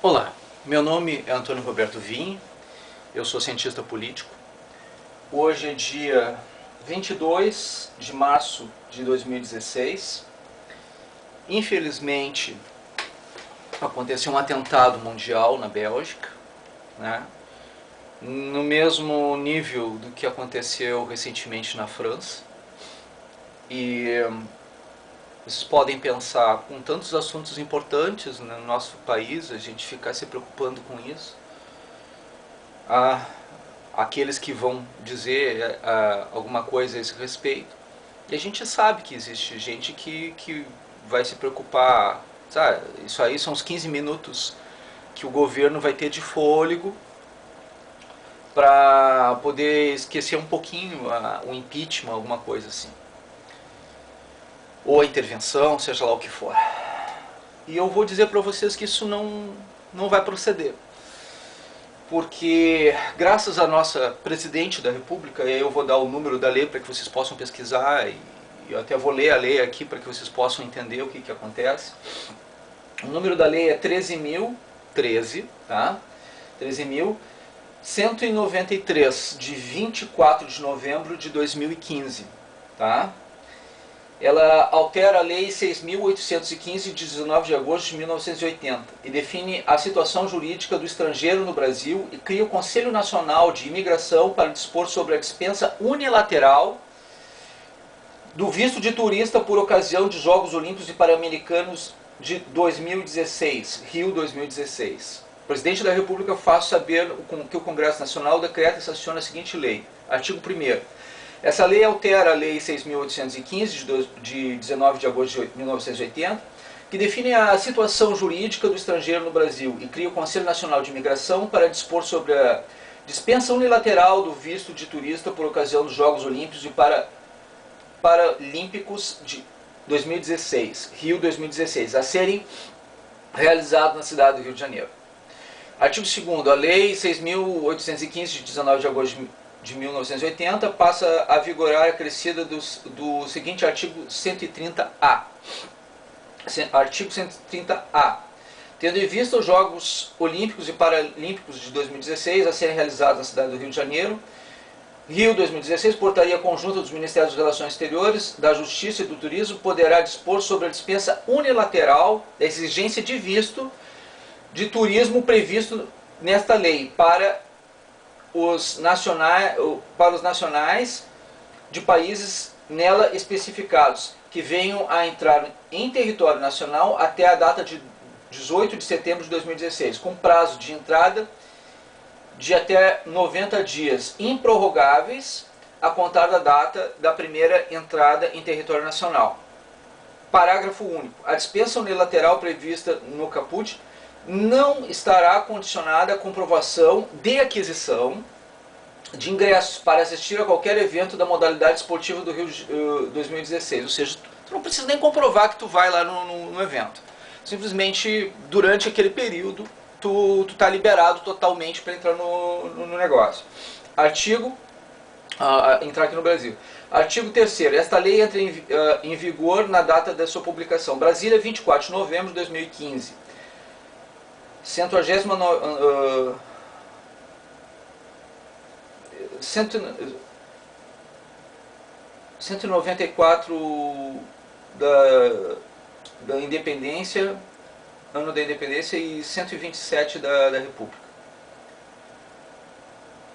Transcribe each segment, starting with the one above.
Olá, meu nome é Antônio Roberto Vinhe, eu sou cientista político. Hoje é dia 22 de março de 2016. Infelizmente, aconteceu um atentado mundial na Bélgica, né? No mesmo nível do que aconteceu recentemente na França. E vocês podem pensar, com tantos assuntos importantes no nosso país, a gente ficar se preocupando com isso. Há aqueles que vão dizer alguma coisa a esse respeito. E a gente sabe que existe gente que vai se preocupar. Sabe, isso aí são os 15 minutos que o governo vai ter de fôlego para poder esquecer um pouquinho o impeachment, alguma coisa assim. Ou a intervenção, seja lá o que for. E eu vou dizer para vocês que isso não vai proceder. Porque, graças à nossa presidente da República, e aí eu vou dar o número da lei para que vocês possam pesquisar, e eu até vou ler a lei aqui para que vocês possam entender o que acontece. O número da lei é 13.013, tá? 13.193, de 24 de novembro de 2015, tá? Ela altera a Lei 6.815, de 19 de agosto de 1980, e define a situação jurídica do estrangeiro no Brasil e cria o Conselho Nacional de Imigração para dispor sobre a dispensa unilateral do visto de turista por ocasião de Jogos Olímpicos e Pan-Americanos de 2016, Rio 2016. O Presidente da República faz saber que o Congresso Nacional decreta e sanciona a seguinte lei. Artigo 1º. Essa lei altera a Lei 6.815, de 19 de agosto de 1980, que define a situação jurídica do estrangeiro no Brasil e cria o Conselho Nacional de Imigração para dispor sobre a dispensa unilateral do visto de turista por ocasião dos Jogos Olímpicos e Paralímpicos de 2016, Rio 2016, a serem realizados na cidade do Rio de Janeiro. Artigo 2º. A Lei 6.815, de 19 de agosto de 1980, passa a vigorar acrescida do seguinte artigo 130A. Artigo 130A. Tendo em vista os Jogos Olímpicos e Paralímpicos de 2016 a serem realizados na cidade do Rio de Janeiro, Rio 2016, portaria conjunta dos Ministérios das Relações Exteriores, da Justiça e do Turismo poderá dispor sobre a dispensa unilateral da exigência de visto de turismo previsto nesta lei para os nacionais de países nela especificados que venham a entrar em território nacional até a data de 18 de setembro de 2016, com prazo de entrada de até 90 dias improrrogáveis a contar da data da primeira entrada em território nacional. Parágrafo único. A dispensa unilateral prevista no caput não estará condicionada à comprovação de aquisição de ingressos para assistir a qualquer evento da modalidade esportiva do Rio 2016. Ou seja, tu não precisa nem comprovar que tu vai lá no evento. Simplesmente, durante aquele período, tu tá liberado totalmente para entrar no negócio. Entrar aqui no Brasil. Artigo 3º. Esta lei entra em vigor na data da sua publicação. Brasília, 24 de novembro de 2015. 194 da Independência, ano da Independência, e 127 da República.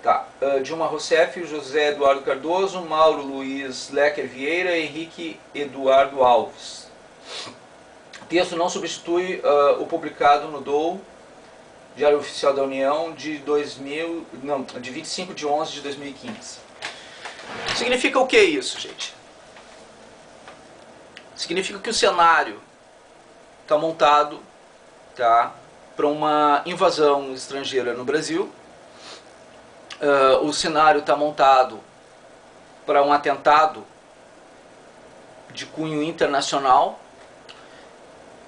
Tá. Dilma Rousseff, José Eduardo Cardoso, Mauro Luiz Lecker Vieira, Henrique Eduardo Alves. O texto não substitui o publicado no DOU, Diário Oficial da União, de 25 de 11 de 2015. Significa o que isso, gente? Significa que o cenário está montado, tá, para uma invasão estrangeira no Brasil. O cenário está montado para um atentado de cunho internacional,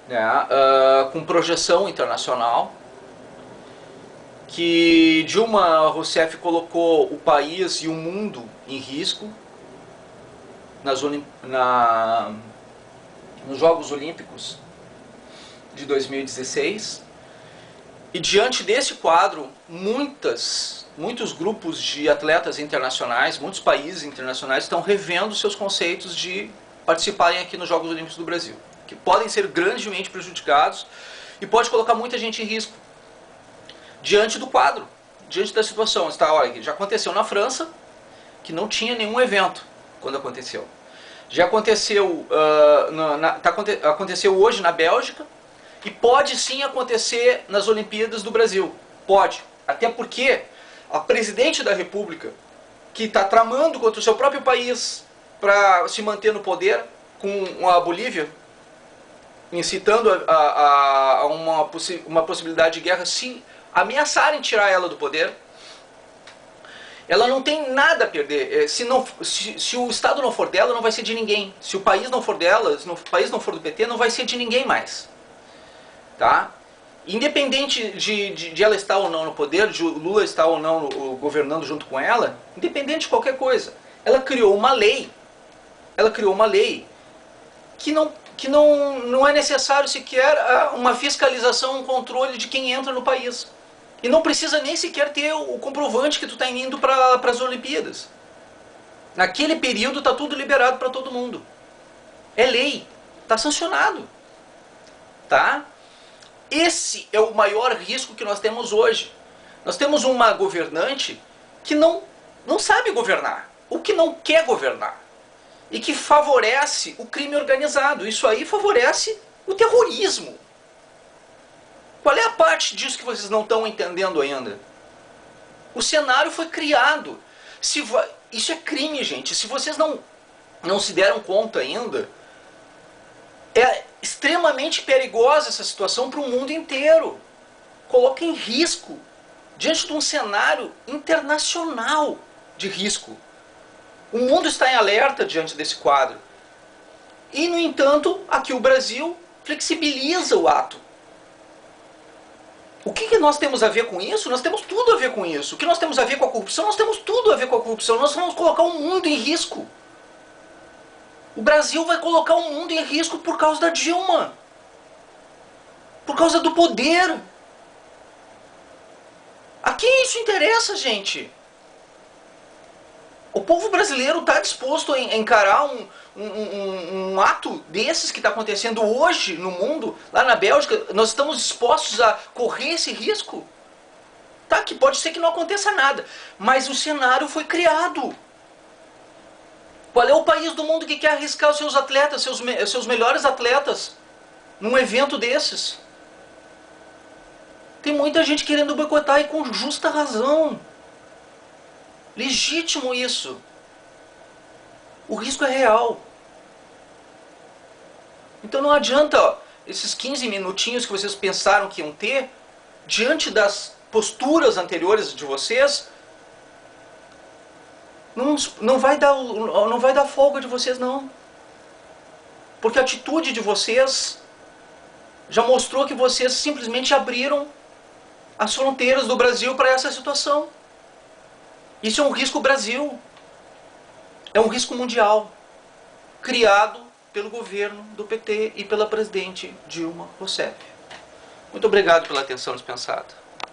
né, com projeção internacional, que Dilma Rousseff colocou o país e o mundo em risco nos Jogos Olímpicos de 2016, E diante desse quadro, muitos grupos de atletas internacionais, muitos países internacionais estão revendo seus conceitos de participarem aqui nos Jogos Olímpicos do Brasil, que podem ser grandemente prejudicados e pode colocar muita gente em risco. Diante do quadro, diante da situação, olha, já aconteceu na França, que não tinha nenhum evento quando aconteceu. Já aconteceu, aconteceu hoje na Bélgica, e pode sim acontecer nas Olimpíadas do Brasil. Pode. Até porque a presidente da República, que está tramando contra o seu próprio país para se manter no poder, com a Bolívia, incitando a uma possibilidade de guerra, se ameaçarem tirar ela do poder, ela não tem nada a perder. Se o Estado não for dela, não vai ser de ninguém. Se o país não for dela, se o país não for do PT, não vai ser de ninguém mais. Tá? Independente de ela estar ou não no poder, de Lula estar ou não governando junto com ela, independente de qualquer coisa, ela criou uma lei que não é necessário sequer uma fiscalização, um controle de quem entra no país. E não precisa nem sequer ter o comprovante que tu está indo para as Olimpíadas. Naquele período está tudo liberado para todo mundo. É lei, está sancionado. Tá? Esse é o maior risco que nós temos hoje. Nós temos uma governante que não sabe governar, ou que não quer governar, e que favorece o crime organizado. Isso aí favorece o terrorismo. Qual é a parte disso que vocês não estão entendendo ainda? O cenário foi criado. Isso é crime, gente. Se vocês não se deram conta ainda, é extremamente perigosa essa situação para o mundo inteiro. Coloca em risco, diante de um cenário internacional de risco. O mundo está em alerta diante desse quadro. E, no entanto, aqui o Brasil flexibiliza o ato. O que nós temos a ver com isso? Nós temos tudo a ver com isso. O que nós temos a ver com a corrupção? Nós temos tudo a ver com a corrupção. Nós vamos colocar o mundo em risco. O Brasil vai colocar o mundo em risco por causa da Dilma. Por causa do poder. A quem isso interessa, gente? O povo brasileiro está disposto a encarar um ato desses que está acontecendo hoje no mundo, lá na Bélgica? Nós estamos dispostos a correr esse risco? Tá, que pode ser que não aconteça nada, mas o cenário foi criado. Qual é o país do mundo que quer arriscar os seus atletas, seus melhores atletas, num evento desses? Tem muita gente querendo boicotar, e com justa razão. Legítimo isso. O risco é real. Então não adianta esses 15 minutinhos que vocês pensaram que iam ter, diante das posturas anteriores de vocês, não vai dar folga de vocês, não. Porque a atitude de vocês já mostrou que vocês simplesmente abriram as fronteiras do Brasil para essa situação. Isso é um risco Brasil. É um risco mundial. Criado pelo governo do PT e pela presidente Dilma Rousseff. Muito obrigado pela atenção dispensada.